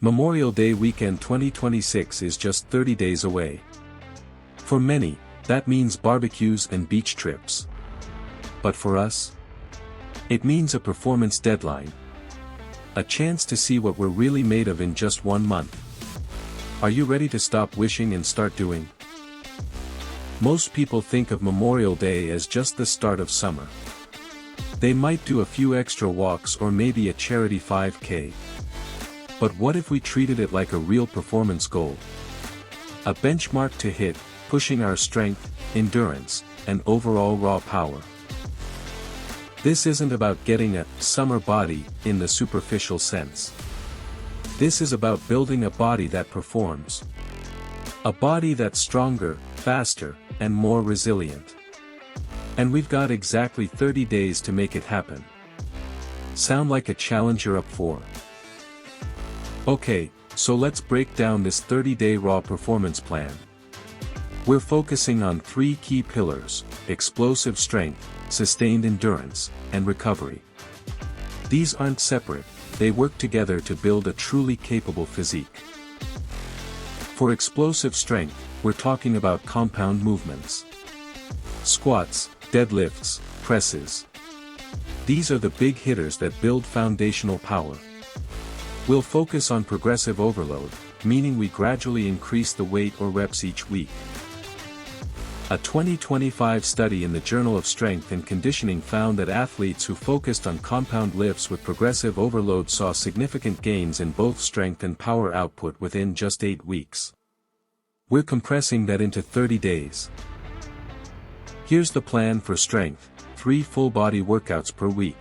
Memorial Day weekend 2026 is just 30 days away. For many, that means barbecues and beach trips. But for us, it means a performance deadline. A chance to see what we're really made of in just 1 month. Are you ready to stop wishing and start doing? Most people think of Memorial Day as just the start of summer. They might do a few extra walks or maybe a charity 5K. But what if we treated it like a real performance goal? A benchmark to hit, pushing our strength, endurance, and overall raw power. This isn't about getting a summer body in the superficial sense. This is about building a body that performs. A body that's stronger, faster, and more resilient. And we've got exactly 30 days to make it happen. Sound like a challenge you're up for? Okay, so let's break down this 30-day raw performance plan. We're focusing on 3 key pillars: explosive strength, sustained endurance, and recovery. These aren't separate, they work together to build a truly capable physique. For explosive strength, we're talking about compound movements. Squats, deadlifts, presses. These are the big hitters that build foundational power. We'll focus on progressive overload, meaning we gradually increase the weight or reps each week. A 2025 study in the Journal of Strength and Conditioning found that athletes who focused on compound lifts with progressive overload saw significant gains in both strength and power output within just 8 weeks. We're compressing that into 30 days. Here's the plan for strength: 3 full-body workouts per week.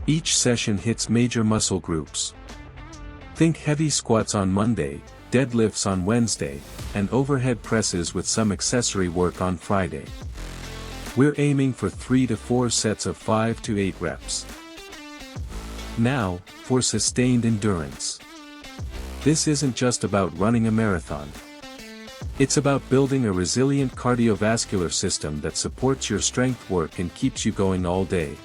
Each session hits major muscle groups. Think heavy squats on Monday, deadlifts on Wednesday, and overhead presses with some accessory work on Friday. We're aiming for 3 to 4 sets of 5 to 8 reps. Now, for sustained endurance. This isn't just about running a marathon. It's about building a resilient cardiovascular system that supports your strength work and keeps you going all day.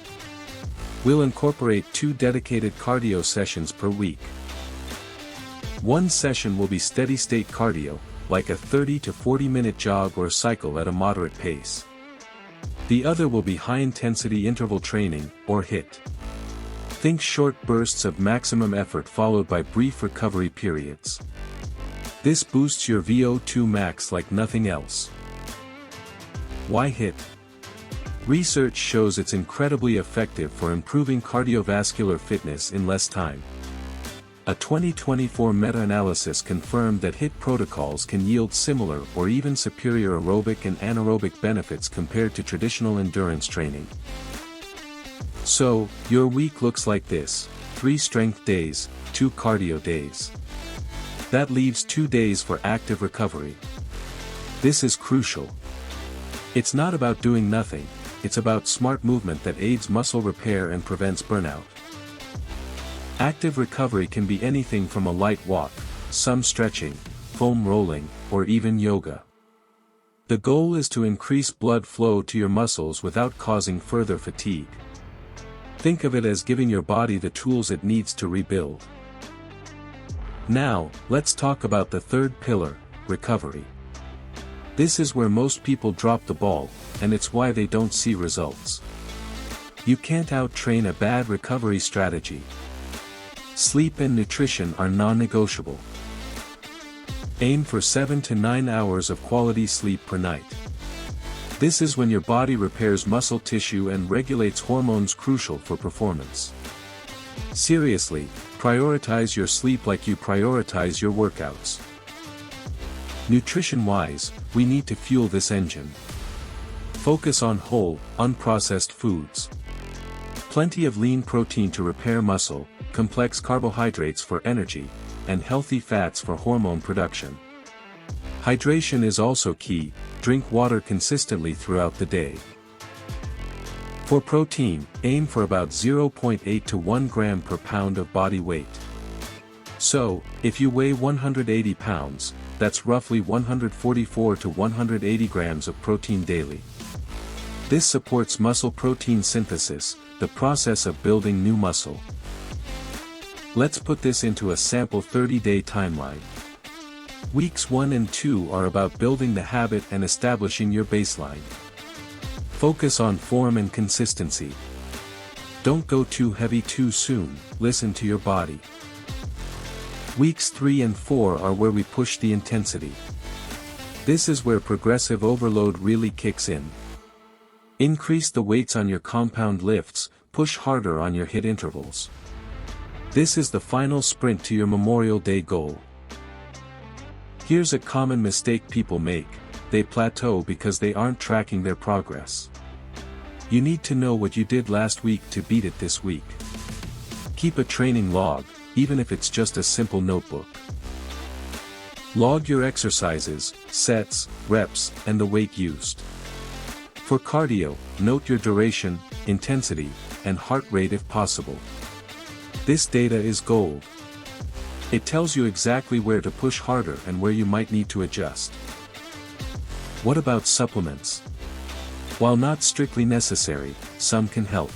We'll incorporate 2 dedicated cardio sessions per week. One session will be steady-state cardio, like a 30 to 40-minute jog or cycle at a moderate pace. The other will be high-intensity interval training, or HIIT. Think short bursts of maximum effort followed by brief recovery periods. This boosts your VO2 max like nothing else. Why HIIT? Research shows it's incredibly effective for improving cardiovascular fitness in less time. A 2024 meta-analysis confirmed that HIIT protocols can yield similar or even superior aerobic and anaerobic benefits compared to traditional endurance training. So, your week looks like this: 3 strength days, 2 cardio days. That leaves 2 days for active recovery. This is crucial. It's not about doing nothing, it's about smart movement that aids muscle repair and prevents burnout. Active recovery can be anything from a light walk, some stretching, foam rolling, or even yoga. The goal is to increase blood flow to your muscles without causing further fatigue. Think of it as giving your body the tools it needs to rebuild. Now, let's talk about the third pillar: recovery. This is where most people drop the ball, and it's why they don't see results. You can't out-train a bad recovery strategy. Sleep and nutrition are non-negotiable. Aim for 7 to 9 hours of quality sleep per night. This is when your body repairs muscle tissue and regulates hormones crucial for performance. Seriously, prioritize your sleep like you prioritize your workouts. Nutrition-wise, we need to fuel this engine. Focus on whole, unprocessed foods. Plenty of lean protein to repair muscle, complex carbohydrates for energy, and healthy fats for hormone production. Hydration is also key. Drink water consistently throughout the day. For protein, aim for about 0.8 to 1 gram per pound of body weight. So, if you weigh 180 pounds, that's roughly 144 to 180 grams of protein daily. This supports muscle protein synthesis, the process of building new muscle. Let's put this into a sample 30-day timeline. Weeks 1 and 2 are about building the habit and establishing your baseline. Focus on form and consistency. Don't go too heavy too soon, listen to your body. Weeks 3 and 4 are where we push the intensity. This is where progressive overload really kicks in. Increase the weights on your compound lifts, push harder on your HIIT intervals. This is the final sprint to your Memorial Day goal. Here's a common mistake people make: they plateau because they aren't tracking their progress. You need to know what you did last week to beat it this week. Keep a training log, even if it's just a simple notebook. Log your exercises, sets, reps, and the weight used. For cardio, note your duration, intensity, and heart rate if possible. This data is gold. It tells you exactly where to push harder and where you might need to adjust. What about supplements? While not strictly necessary, some can help.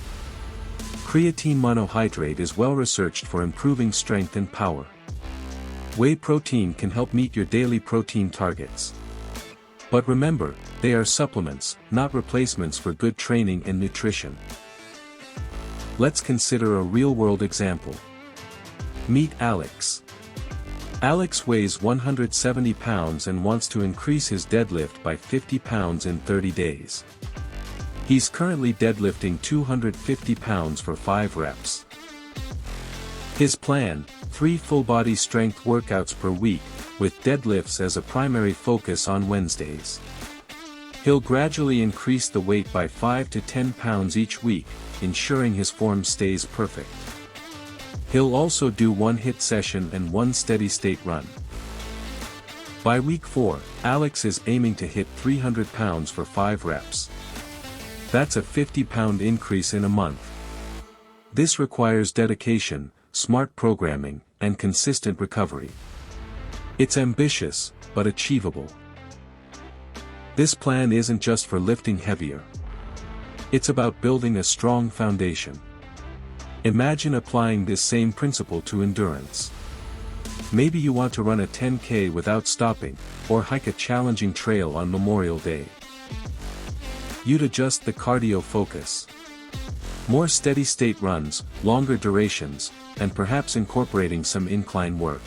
Creatine monohydrate is well researched for improving strength and power. Whey protein can help meet your daily protein targets. But remember, they are supplements, not replacements for good training and nutrition. Let's consider a real-world example. Meet Alex. Alex weighs 170 pounds and wants to increase his deadlift by 50 pounds in 30 days. He's currently deadlifting 250 pounds for 5 reps. His plan: 3 full-body strength workouts per week, with deadlifts as a primary focus on Wednesdays. He'll gradually increase the weight by 5 to 10 pounds each week, ensuring his form stays perfect. He'll also do 1 HIIT session and 1 steady-state run. By week 4, Alex is aiming to hit 300 pounds for 5 reps. That's a 50-pound increase in a month. This requires dedication, smart programming, and consistent recovery. It's ambitious, but achievable. This plan isn't just for lifting heavier. It's about building a strong foundation. Imagine applying this same principle to endurance. Maybe you want to run a 10K without stopping, or hike a challenging trail on Memorial Day. You'd adjust the cardio focus. More steady-state runs, longer durations, and perhaps incorporating some incline work.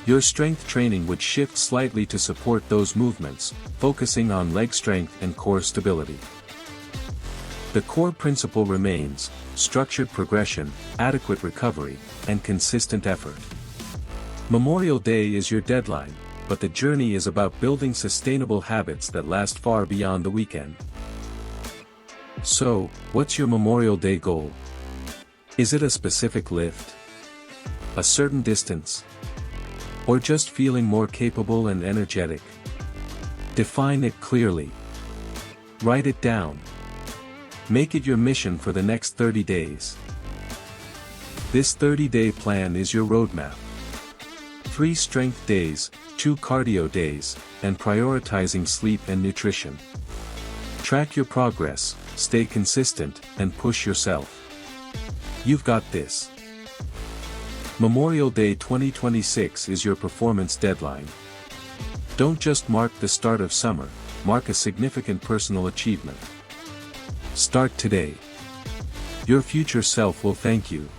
Your strength training would shift slightly to support those movements, focusing on leg strength and core stability. The core principle remains: structured progression, adequate recovery, and consistent effort. Memorial Day is your deadline, but the journey is about building sustainable habits that last far beyond the weekend. So, what's your Memorial Day goal? Is it a specific lift? A certain distance? Or just feeling more capable and energetic? Define it clearly. Write it down. Make it your mission for the next 30 days. This 30-day plan is your roadmap. 3 strength days, 2 cardio days, and prioritizing sleep and nutrition. Track your progress, stay consistent, and push yourself. You've got this. Memorial Day 2026 is your performance deadline. Don't just mark the start of summer, mark a significant personal achievement. Start today. Your future self will thank you.